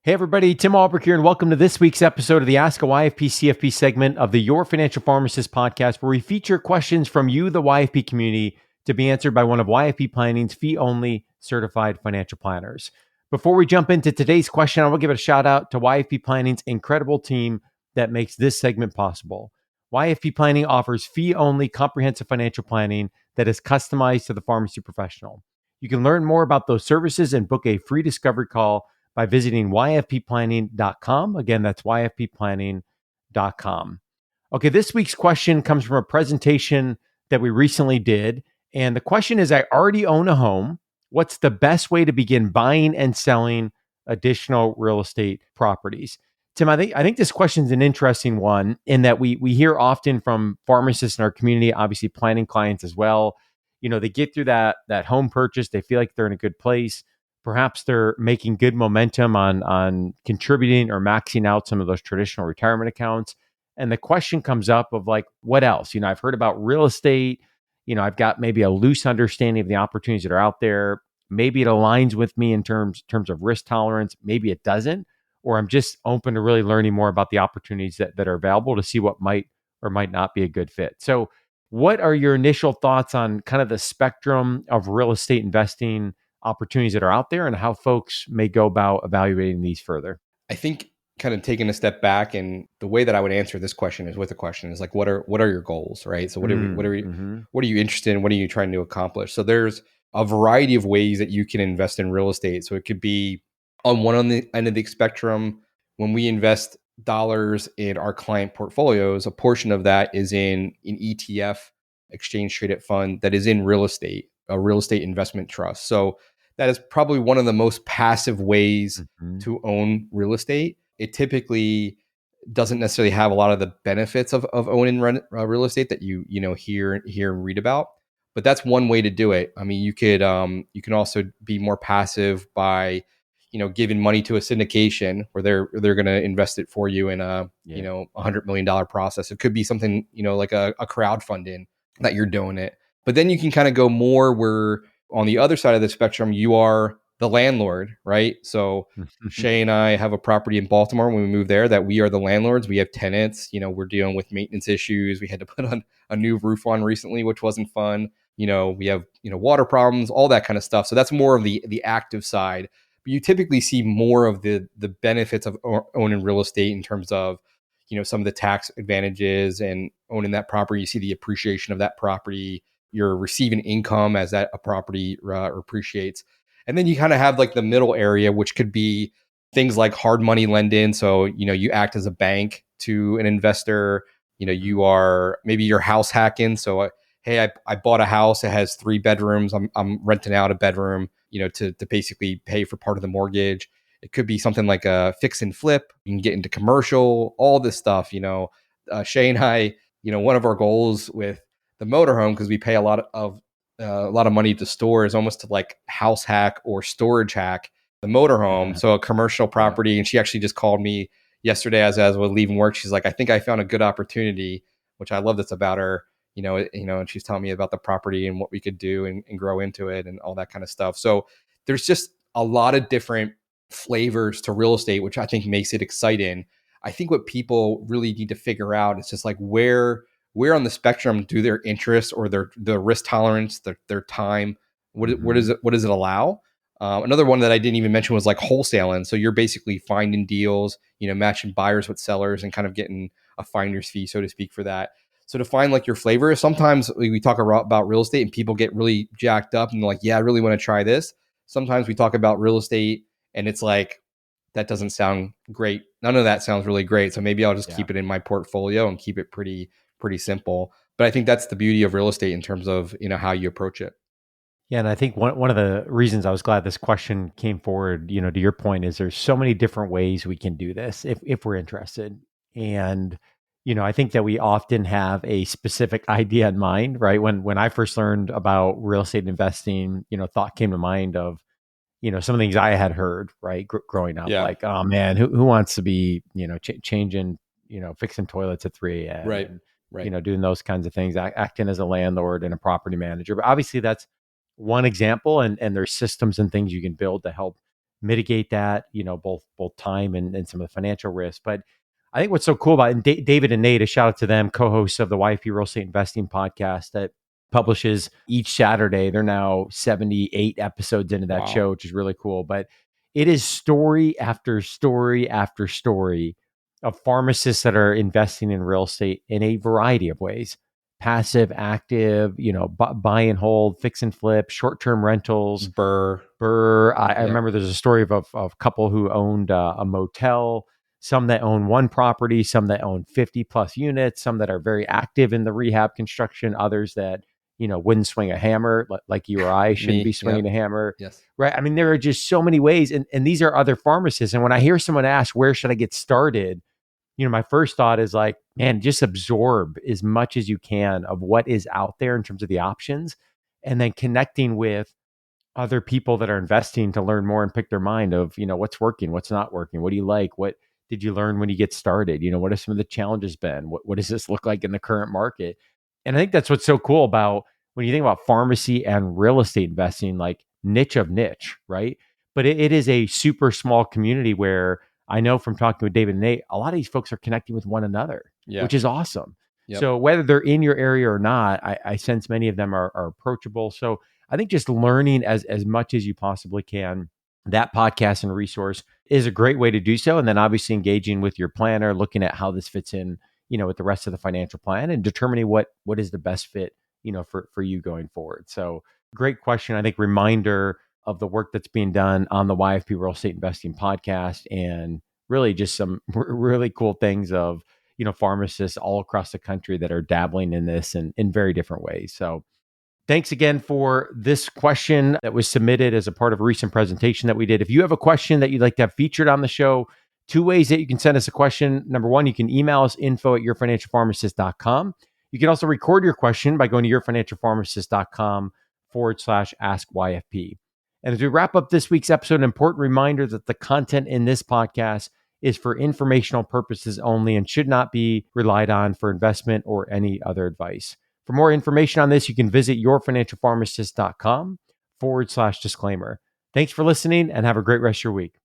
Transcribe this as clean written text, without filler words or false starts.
Hey everybody, Tim Albrecht here, and welcome to this week's episode of the Ask a YFP CFP segment of the Your Financial Pharmacist Podcast, where we feature questions from you, the YFP community, to be answered by one of YFP Planning's fee-only certified financial planners. Before we jump into today's question, I will give a shout out to YFP Planning's incredible team that makes this segment possible. YFP Planning offers fee-only comprehensive financial planning that is customized to the pharmacy professional. You can learn more about those services and book a free discovery call by visiting yfpplanning.com. Again, that's yfpplanning.com. Okay, this week's question comes from a presentation that we recently did. And the question is, I already own a home. What's the best way to begin buying and selling additional real estate properties? Tim, I think this question is an interesting one in that we hear often from pharmacists in our community, obviously planning clients as well. You know, they get through that home purchase, they feel like they're in a good place. Perhaps they're making good momentum on contributing or maxing out some of those traditional retirement accounts. And the question comes up of like, what else? You know, I've heard about real estate. You know, I've got maybe a loose understanding of the opportunities that are out there. Maybe it aligns with me in terms of risk tolerance. Maybe it doesn't. Or I'm just open to really learning more about the opportunities that are available to see what might or might not be a good fit. So what are your initial thoughts on kind of the spectrum of real estate investing opportunities that are out there and how folks may go about evaluating these further? I think kind of taking a step back, and the way that I would answer this question is with a question is like, what are your goals, right? So what are you interested in? What are you trying to accomplish? So there's a variety of ways that you can invest in real estate. So it could be on the end of the spectrum. When we invest dollars in our client portfolios, a portion of that is in an ETF, exchange traded fund, that is in real estate, a real estate investment trust. So that is probably one of the most passive ways to own real estate. It typically doesn't necessarily have a lot of the benefits of owning real estate that you hear and read about, but that's one way to do it. I mean, you can also be more passive by giving money to a syndication where they're going to invest it for you in a $100 million process. It could be something like a crowdfunding that you're doing it, but then you can kind of go more where on the other side of the spectrum, you are the landlord, right? So Shay and I have a property in Baltimore when we moved there that we are the landlords. We have tenants, we're dealing with maintenance issues. We had to put on a new roof on recently, which wasn't fun. We have, water problems, all that kind of stuff. So that's more of the active side. But you typically see more of the benefits of owning real estate in terms of, some of the tax advantages and owning that property. You see the appreciation of that property. You're receiving income as that a property appreciates. And then you kind of have like the middle area, which could be things like hard money lending. So, you act as a bank to an investor. You are maybe you're house hacking. So, hey, I bought a house. It has 3 bedrooms. I'm renting out a bedroom, to basically pay for part of the mortgage. It could be something like a fix and flip. You can get into commercial, all this stuff. Shay and I, one of our goals with the motorhome, because we pay a lot of money to store, is almost to like house hack or storage hack the motorhome. So a commercial property. And she actually just called me yesterday as I was leaving work. She's like, I think I found a good opportunity, which I love this about her, and she's telling me about the property and what we could do and grow into it and all that kind of stuff. So there's just a lot of different flavors to real estate, which I think makes it exciting. I think what people really need to figure out is just like where on the spectrum do their interests or their risk tolerance, their time, what does it allow? Another one that I didn't even mention was like wholesaling. So you're basically finding deals, matching buyers with sellers and kind of getting a finder's fee, so to speak, for that. So to find like your flavor, sometimes we talk about real estate and people get really jacked up and they're like, yeah, I really want to try this. Sometimes we talk about real estate and it's like, that doesn't sound great. None of that sounds really great. So maybe I'll just keep it in my portfolio and keep it pretty simple. But I think that's the beauty of real estate in terms of, how you approach it. Yeah, and I think one of the reasons I was glad this question came forward, to your point, is there's so many different ways we can do this if we're interested. And, I think that we often have a specific idea in mind, right? When I first learned about real estate investing, thought came to mind of, some of the things I had heard, right, growing up, like, oh man, who wants to be, changing, fixing toilets at 3 a.m. Right. And, Right. doing those kinds of things, acting as a landlord and a property manager. But obviously that's one example, and there's systems and things you can build to help mitigate that, both time and some of the financial risks. But I think what's so cool about it, and David and Nate, a shout out to them, co-hosts of the YFP Real Estate Investing Podcast that publishes each Saturday. They're now 78 episodes into that show, which is really cool. But it is story after story after story of pharmacists that are investing in real estate in a variety of ways: passive, active, buy and hold, fix and flip, short-term rentals. I remember there's a story of a couple who owned a motel, some that own one property, some that own 50 plus units, some that are very active in the rehab construction, others that, wouldn't swing a hammer like you or I shouldn't be swinging a hammer. Yes. Right. I mean, there are just so many ways. And these are other pharmacists. And when I hear someone ask, where should I get started? My first thought is like, man, just absorb as much as you can of what is out there in terms of the options, and then connecting with other people that are investing to learn more and pick their mind of, what's working, what's not working. What do you like? What did you learn when you get started? What have some of the challenges been? What does this look like in the current market? And I think that's what's so cool about when you think about pharmacy and real estate investing, like niche of niche, right? But it is a super small community where I know from talking with David and Nate, a lot of these folks are connecting with one another, which is awesome. Yep. So whether they're in your area or not, I sense many of them are approachable. So I think just learning as much as you possibly can, that podcast and resource is a great way to do so. And then obviously engaging with your planner, looking at how this fits in, with the rest of the financial plan, and determining what is the best fit, for you going forward. So great question. I think reminder of the work that's being done on the YFP Real Estate Investing Podcast, and really just some really cool things of, pharmacists all across the country that are dabbling in this in very different ways. So thanks again for this question that was submitted as a part of a recent presentation that we did. If you have a question that you'd like to have featured on the show, 2 ways that you can send us a question. Number one, you can email us info@yourfinancialpharmacist.com. You can also record your question by going to yourfinancialpharmacist.com/ask YFP. And as we wrap up this week's episode, an important reminder that the content in this podcast is for informational purposes only and should not be relied on for investment or any other advice. For more information on this, you can visit yourfinancialpharmacist.com/disclaimer. Thanks for listening and have a great rest of your week.